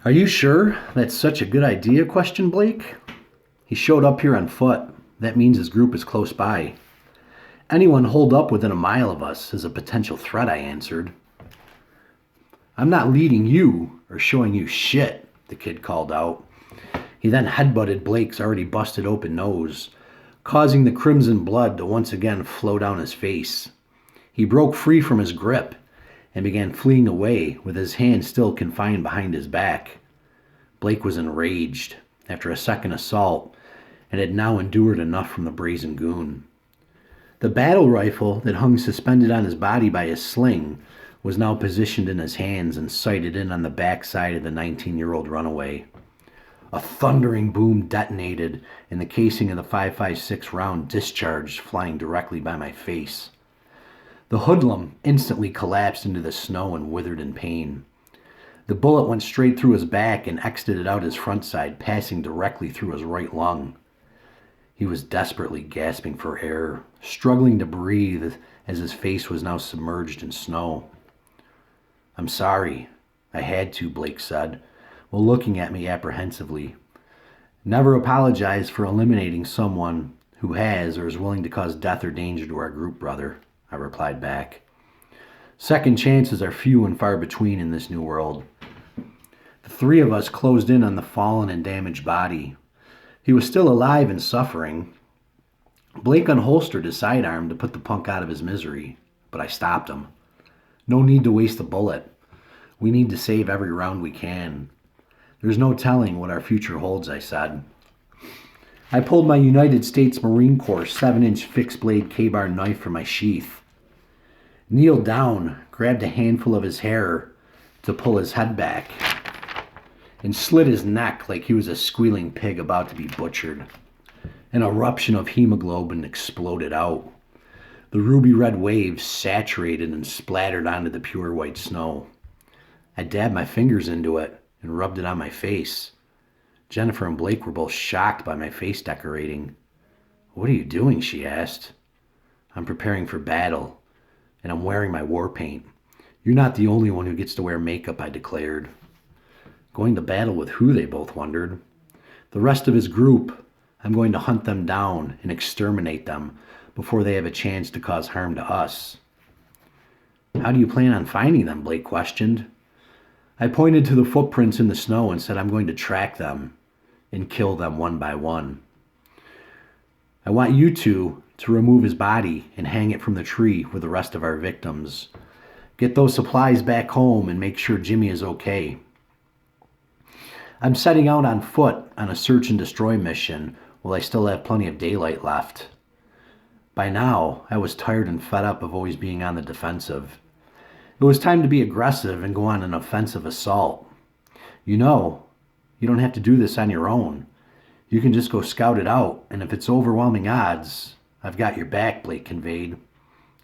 "Are you sure that's such a good idea?" questioned Blake. "He showed up here on foot. That means his group is close by." "Anyone holed up within a mile of us is a potential threat," I answered. "I'm not leading you or showing you shit," the kid called out. He then headbutted Blake's already busted open nose, causing the crimson blood to once again flow down his face. He broke free from his grip and began fleeing away with his hand still confined behind his back. Blake was enraged after a second assault and had now endured enough from the brazen goon. The battle rifle that hung suspended on his body by his sling was now positioned in his hands and sighted in on the backside of the 19-year-old runaway. A thundering boom detonated, and the casing of the 5.56 round discharged, flying directly by my face. The hoodlum instantly collapsed into the snow and withered in pain. The bullet went straight through his back and exited out his front side, passing directly through his right lung. He was desperately gasping for air, struggling to breathe as his face was now submerged in snow. "I'm sorry. I had to," Blake said, while looking at me apprehensively. "Never apologize for eliminating someone who has or is willing to cause death or danger to our group, brother," I replied back. "Second chances are few and far between in this new world." The three of us closed in on the fallen and damaged body. He was still alive and suffering. Blake unholstered his sidearm to put the punk out of his misery, but I stopped him. "No need to waste a bullet. We need to save every round we can. There's no telling what our future holds," I said. I pulled my United States Marine Corps 7-inch fixed-blade K-bar knife from my sheath, kneeled down, grabbed a handful of his hair to pull his head back, and slit his neck like he was a squealing pig about to be butchered. An eruption of hemoglobin exploded out. The ruby-red waves saturated and splattered onto the pure white snow. I dabbed my fingers into it and rubbed it on my face. Jennifer and Blake were both shocked by my face decorating. "What are you doing?" she asked. "I'm preparing for battle, and I'm wearing my war paint. You're not the only one who gets to wear makeup," I declared. Going to battle with who, they both wondered. "The rest of his group. I'm going to hunt them down and exterminate them before they have a chance to cause harm to us." "How do you plan on finding them?" Blake questioned. I pointed to the footprints in the snow and said I'm going to track them and kill them one by one. "I want you two to remove his body and hang it from the tree with the rest of our victims. Get those supplies back home and make sure Jimmy is okay. I'm setting out on foot on a search and destroy mission while I still have plenty of daylight left." By now, I was tired and fed up of always being on the defensive. It was time to be aggressive and go on an offensive assault. "You know, you don't have to do this on your own. You can just go scout it out, and if it's overwhelming odds, I've got your back," Blake conveyed.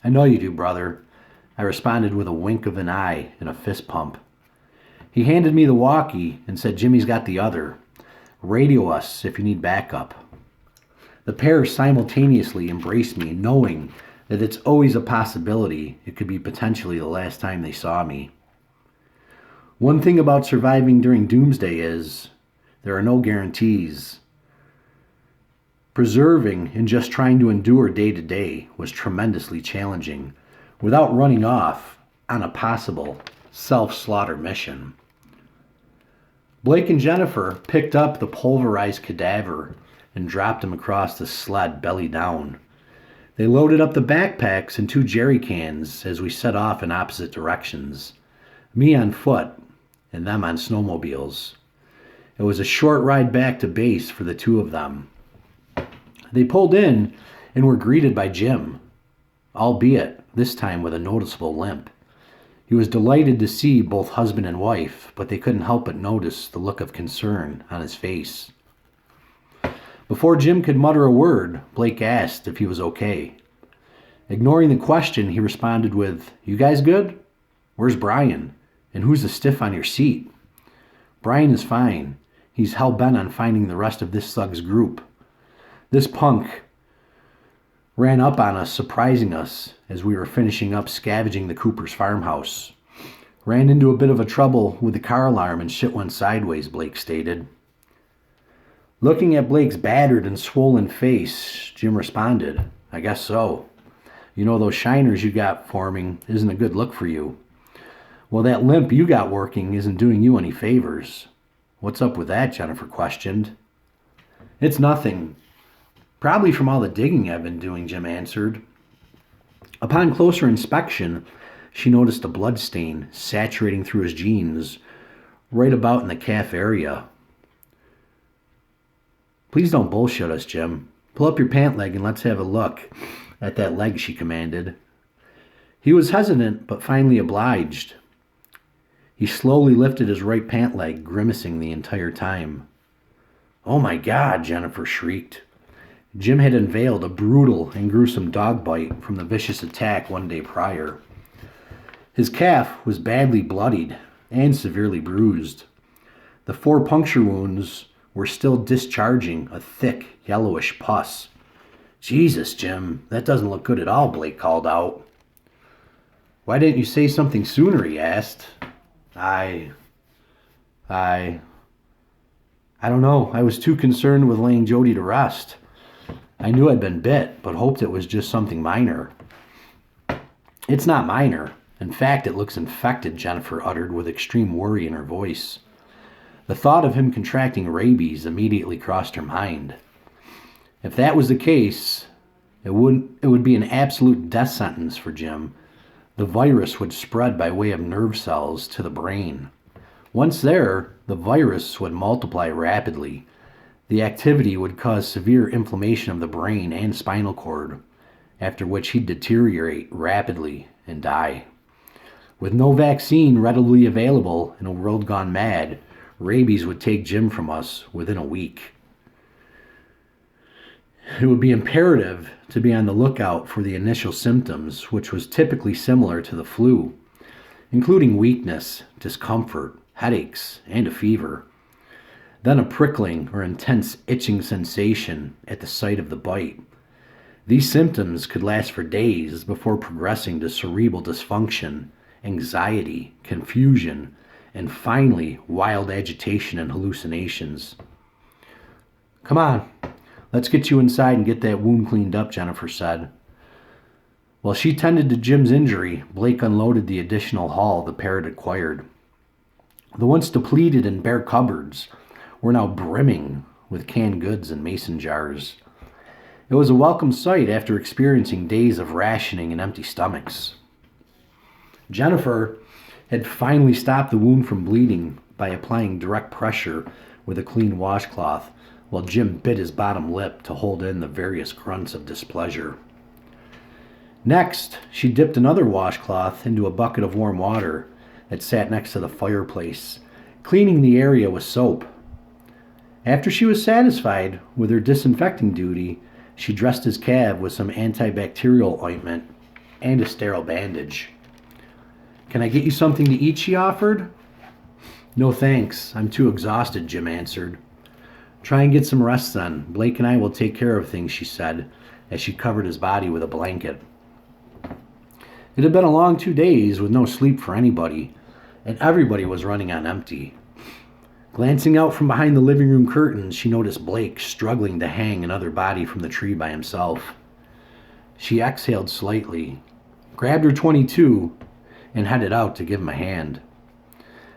"I know you do, brother," I responded with a wink of an eye and a fist pump. He handed me the walkie and said Jimmy's got the other. "Radio us if you need backup." The pair simultaneously embraced me, knowing that it's always a possibility it could be potentially the last time they saw me. One thing about surviving during Doomsday is there are no guarantees. Preserving and just trying to endure day to day was tremendously challenging without running off on a possible self-slaughter mission. Blake and Jennifer picked up the pulverized cadaver and dropped him across the sled belly down. They loaded up the backpacks and 2 jerry cans as we set off in opposite directions, me on foot and them on snowmobiles. It was a short ride back to base for the two of them. They pulled in and were greeted by Jim, albeit this time with a noticeable limp. He was delighted to see both husband and wife, but they couldn't help but notice the look of concern on his face. Before Jim could mutter a word, Blake asked if he was okay. Ignoring the question, he responded with, "You guys good? Where's Brian? And who's the stiff on your seat?" "Brian is fine. He's hell-bent on finding the rest of this thug's group. This punk ran up on us, surprising us as we were finishing up scavenging the Cooper's farmhouse. Ran into a bit of a trouble with the car alarm and shit went sideways, Blake stated. Looking at Blake's battered and swollen face, Jim responded, I guess so. You know, those shiners you got forming isn't a good look for you. Well, that limp you got working isn't doing you any favors. What's up with that? Jennifer questioned. It's nothing. Probably from all the digging I've been doing, Jim answered. Upon closer inspection, she noticed a blood stain saturating through his jeans, right about in the calf area. Please don't bullshit us, Jim. Pull up your pant leg and let's have a look at that leg, she commanded. He was hesitant, but finally obliged. He slowly lifted his right pant leg, grimacing the entire time. Oh my God, Jennifer shrieked. Jim had unveiled a brutal and gruesome dog bite from the vicious attack one day prior. His calf was badly bloodied and severely bruised. The 4 puncture wounds were still discharging a thick, yellowish pus. Jesus, Jim, that doesn't look good at all, Blake called out. Why didn't you say something sooner, he asked. I don't know. I was too concerned with laying Jody to rest. I knew I'd been bit, but hoped it was just something minor. It's not minor. In fact, it looks infected, Jennifer uttered with extreme worry in her voice. The thought of him contracting rabies immediately crossed her mind. If that was the case, it would be an absolute death sentence for Jim. The virus would spread by way of nerve cells to the brain. Once there, the virus would multiply rapidly. The activity would cause severe inflammation of the brain and spinal cord, after which he'd deteriorate rapidly and die. With no vaccine readily available in a world gone mad, rabies would take Jim from us within a week. It would be imperative to be on the lookout for the initial symptoms, which was typically similar to the flu, including weakness, discomfort, headaches, and a fever. Then a prickling or intense itching sensation at the site of the bite. These symptoms could last for days before progressing to cerebral dysfunction, anxiety, confusion, and finally, wild agitation and hallucinations. Come on, let's get you inside and get that wound cleaned up, Jennifer said. While she tended to Jim's injury, Blake unloaded the additional haul the pair had acquired. The once depleted and bare cupboards were now brimming with canned goods and mason jars. It was a welcome sight after experiencing days of rationing and empty stomachs. Jennifer had finally stopped the wound from bleeding by applying direct pressure with a clean washcloth, while Jim bit his bottom lip to hold in the various grunts of displeasure. Next, she dipped another washcloth into a bucket of warm water that sat next to the fireplace, cleaning the area with soap. After she was satisfied with her disinfecting duty, she dressed his calf with some antibacterial ointment and a sterile bandage. Can I get you something to eat, she offered. No thanks, I'm too exhausted, Jim answered. Try and get some rest then. Blake and I will take care of things, she said, as she covered his body with a blanket. It had been a long 2 days with no sleep for anybody, and everybody was running on empty. Glancing out from behind the living room curtains, she noticed Blake struggling to hang another body from the tree by himself. She exhaled slightly, grabbed her .22, and headed out to give him a hand.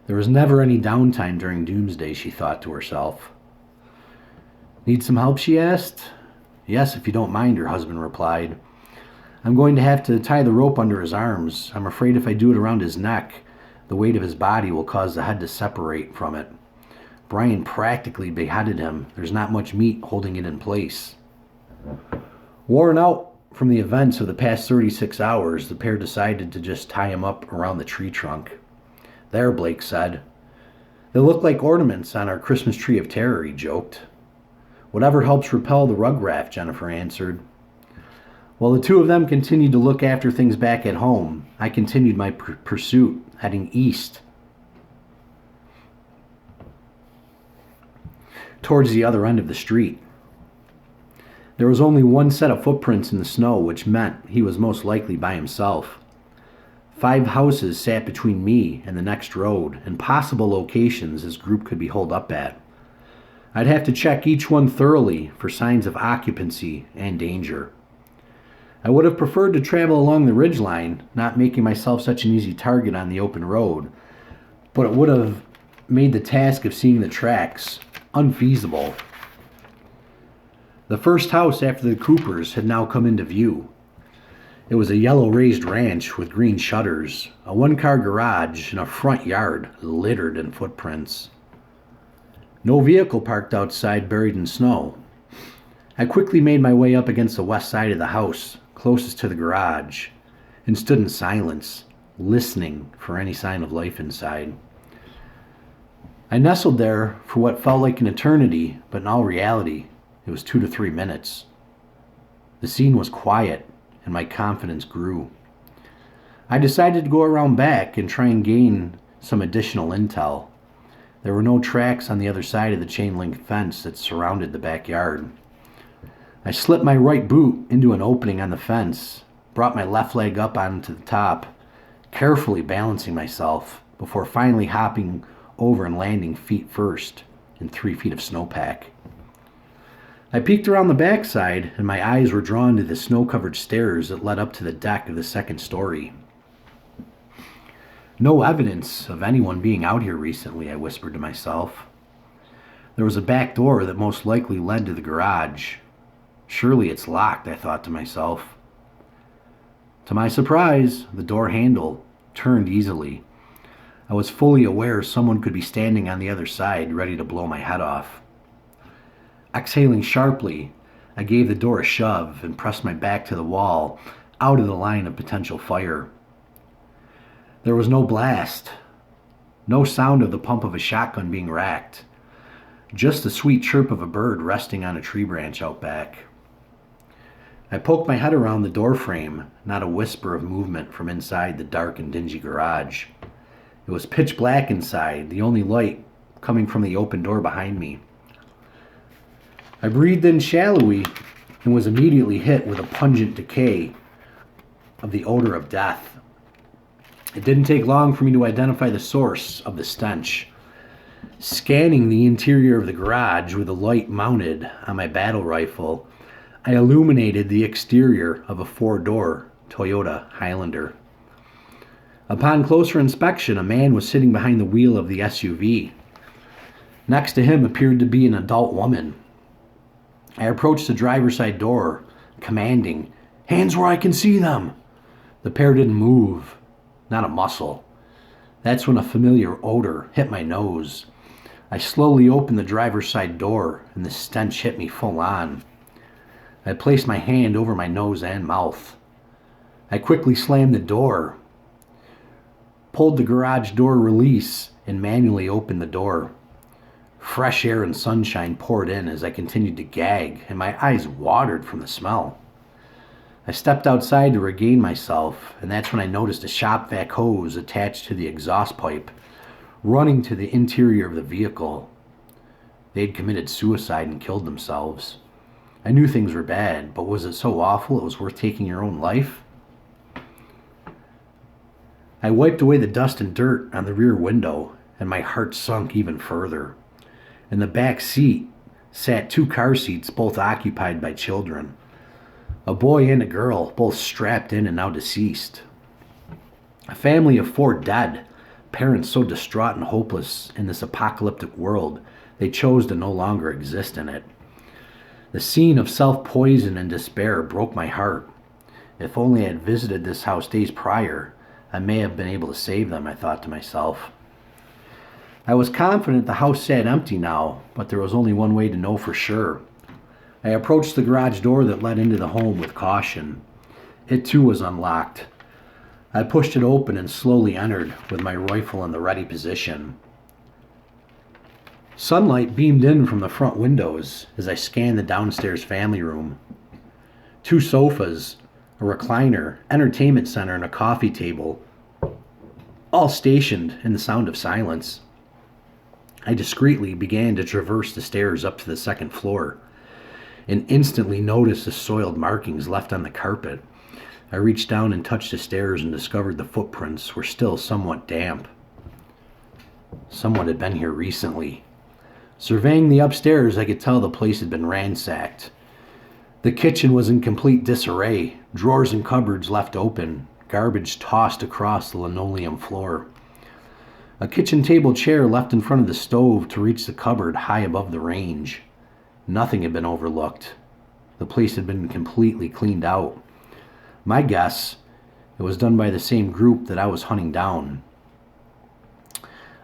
There was never any downtime during Doomsday, she thought to herself. Need some help, she asked. Yes, if you don't mind, her husband replied. I'm going to have to tie the rope under his arms. I'm afraid if I do it around his neck, the weight of his body will cause the head to separate from it. Brian practically beheaded him. There's not much meat holding it in place. Worn out from the events of the past 36 hours, the pair decided to just tie him up around the tree trunk. There, Blake said. They look like ornaments on our Christmas tree of terror, he joked. Whatever helps repel the rug raft, Jennifer answered. While the two of them continued to look after things back at home, I continued my pursuit, heading east towards the other end of the street. There was only one set of footprints in the snow, which meant he was most likely by himself. 5 houses sat between me and the next road and possible locations this group could be holed up at. I'd have to check each one thoroughly for signs of occupancy and danger. I would have preferred to travel along the ridgeline, not making myself such an easy target on the open road, but it would have made the task of seeing the tracks unfeasible. The first house after the Coopers had now come into view. It was a yellow raised ranch with green shutters, a 1-car garage, and a front yard littered in footprints. No vehicle parked outside, buried in snow. I quickly made my way up against the west side of the house, closest to the garage, and stood in silence, listening for any sign of life inside. I nestled there for what felt like an eternity, but in all reality, it was 2 to 3 minutes. The scene was quiet, and my confidence grew. I decided to go around back and try and gain some additional intel. There were no tracks on the other side of the chain-link fence that surrounded the backyard. I slipped my right boot into an opening on the fence, brought my left leg up onto the top, carefully balancing myself before finally hopping over and landing feet first in 3 feet of snowpack. I peeked around the backside, and my eyes were drawn to the snow-covered stairs that led up to the deck of the second story. No evidence of anyone being out here recently, I whispered to myself. There was a back door that most likely led to the garage. Surely it's locked, I thought to myself. To my surprise, the door handle turned easily. I was fully aware someone could be standing on the other side, ready to blow my head off. Exhaling sharply, I gave the door a shove and pressed my back to the wall, out of the line of potential fire. There was no blast, no sound of the pump of a shotgun being racked, just the sweet chirp of a bird resting on a tree branch out back. I poked my head around the door frame, not a whisper of movement from inside the dark and dingy garage. It was pitch black inside, the only light coming from the open door behind me. I breathed in shallowly and was immediately hit with a pungent decay of the odor of death. It didn't take long for me to identify the source of the stench. Scanning the interior of the garage with a light mounted on my battle rifle, I illuminated the exterior of a 4-door Toyota Highlander. Upon closer inspection, a man was sitting behind the wheel of the SUV. Next to him appeared to be an adult woman. I approached the driver's side door, commanding, "Hands where I can see them." The pair didn't move, not a muscle. That's when a familiar odor hit my nose. I slowly opened the driver's side door, and the stench hit me full on. I placed my hand over my nose and mouth. I quickly slammed the door, pulled the garage door release, and manually opened the door. Fresh air and sunshine poured in as I continued to gag, and my eyes watered from the smell. I stepped outside to regain myself, and that's when I noticed a shop vac hose attached to the exhaust pipe, running to the interior of the vehicle. They had committed suicide and killed themselves. I knew things were bad, but was it so awful it was worth taking your own life? I wiped away the dust and dirt on the rear window, and my heart sunk even further. In the back seat sat 2 car seats, both occupied by children. A boy and a girl, both strapped in and now deceased. A family of 4 dead, parents so distraught and hopeless in this apocalyptic world, they chose to no longer exist in it. The scene of self-poison and despair broke my heart. If only I had visited this house days prior, I may have been able to save them, I thought to myself. I was confident the house sat empty now, but there was only one way to know for sure. I approached the garage door that led into the home with caution. It too was unlocked. I pushed it open and slowly entered with my rifle in the ready position. Sunlight beamed in from the front windows as I scanned the downstairs family room. 2 sofas, a recliner, entertainment center, and a coffee table, all stationed in the sound of silence. I discreetly began to traverse the stairs up to the second floor and instantly noticed the soiled markings left on the carpet. I reached down and touched the stairs and discovered the footprints were still somewhat damp. Someone had been here recently. Surveying the upstairs, I could tell the place had been ransacked. The kitchen was in complete disarray, drawers and cupboards left open, garbage tossed across the linoleum floor. A kitchen table chair left in front of the stove to reach the cupboard high above the range. Nothing had been overlooked. The place had been completely cleaned out. My guess, it was done by the same group that I was hunting down.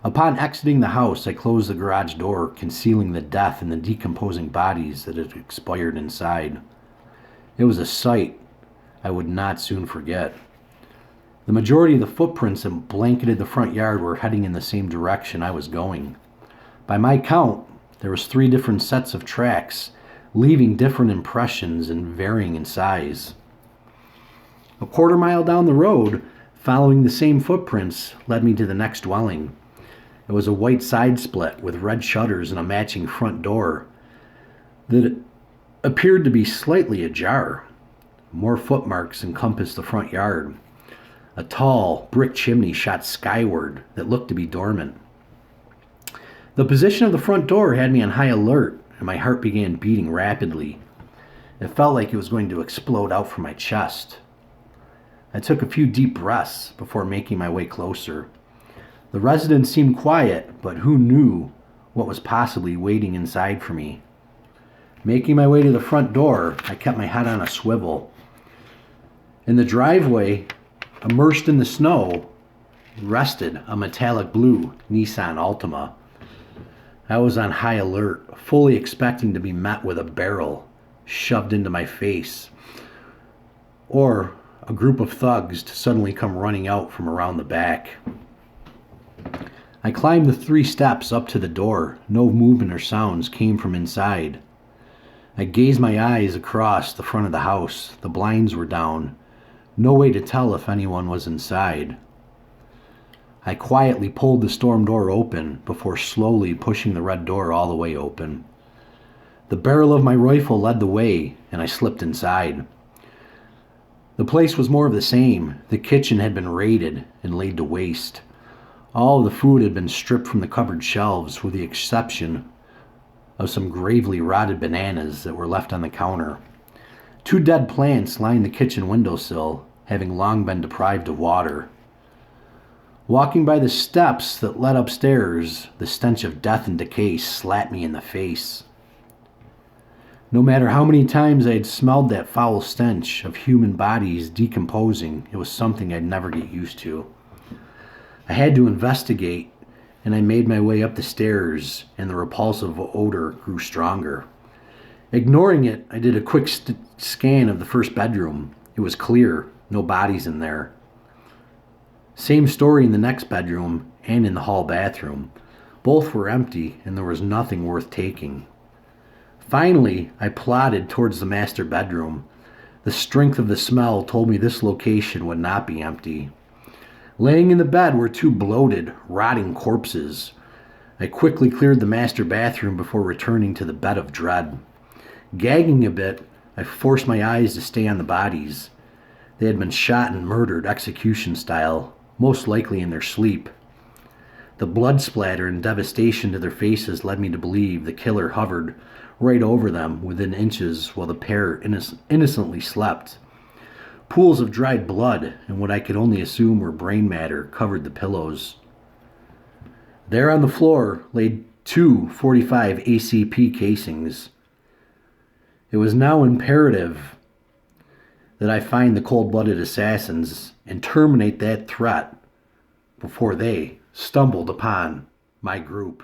Upon exiting the house, I closed the garage door, concealing the death and the decomposing bodies that had expired inside. It was a sight I would not soon forget. The majority of the footprints that blanketed the front yard were heading in the same direction I was going. By my count, there was 3 different sets of tracks, leaving different impressions and varying in size. A quarter mile down the road, following the same footprints, led me to the next dwelling. It was a white side split with red shutters and a matching front door that appeared to be slightly ajar. More footmarks encompassed the front yard. A tall brick chimney shot skyward that looked to be dormant. The position of the front door had me on high alert, and my heart began beating rapidly. It felt like it was going to explode out from my chest. I took a few deep breaths before making my way closer. The residence seemed quiet, but who knew what was possibly waiting inside for me? Making my way to the front door, I kept my head on a swivel. In the driveway, immersed in the snow, rested a metallic blue Nissan Altima. I was on high alert, fully expecting to be met with a barrel shoved into my face, or a group of thugs to suddenly come running out from around the back. I climbed the 3 steps up to the door. No movement or sounds came from inside. I gazed my eyes across the front of the house. The blinds were down. No way to tell if anyone was inside. I quietly pulled the storm door open before slowly pushing the red door all the way open. The barrel of my rifle led the way, and I slipped inside. The place was more of the same. The kitchen had been raided and laid to waste. All of the food had been stripped from the cupboard shelves, with the exception of some gravely rotted bananas that were left on the counter. 2 dead plants lined the kitchen windowsill, having long been deprived of water. Walking by the steps that led upstairs, the stench of death and decay slapped me in the face. No matter how many times I had smelled that foul stench of human bodies decomposing, it was something I'd never get used to. I had to investigate, and I made my way up the stairs, and the repulsive odor grew stronger. Ignoring it, I did a quick scan of the first bedroom. It was clear, no bodies in there. Same story in the next bedroom and in the hall bathroom. Both were empty, and there was nothing worth taking. Finally, I plodded towards the master bedroom. The strength of the smell told me this location would not be empty. Laying in the bed were 2 bloated, rotting corpses. I quickly cleared the master bathroom before returning to the bed of dread. Gagging a bit, I forced my eyes to stay on the bodies. They had been shot and murdered execution style, most likely in their sleep. The blood splatter and devastation to their faces led me to believe the killer hovered right over them within inches while the pair innocently slept. Pools of dried blood and what I could only assume were brain matter covered the pillows. There on the floor lay 2 .45 ACP casings. It was now imperative that I find the cold-blooded assassins and terminate that threat before they stumbled upon my group.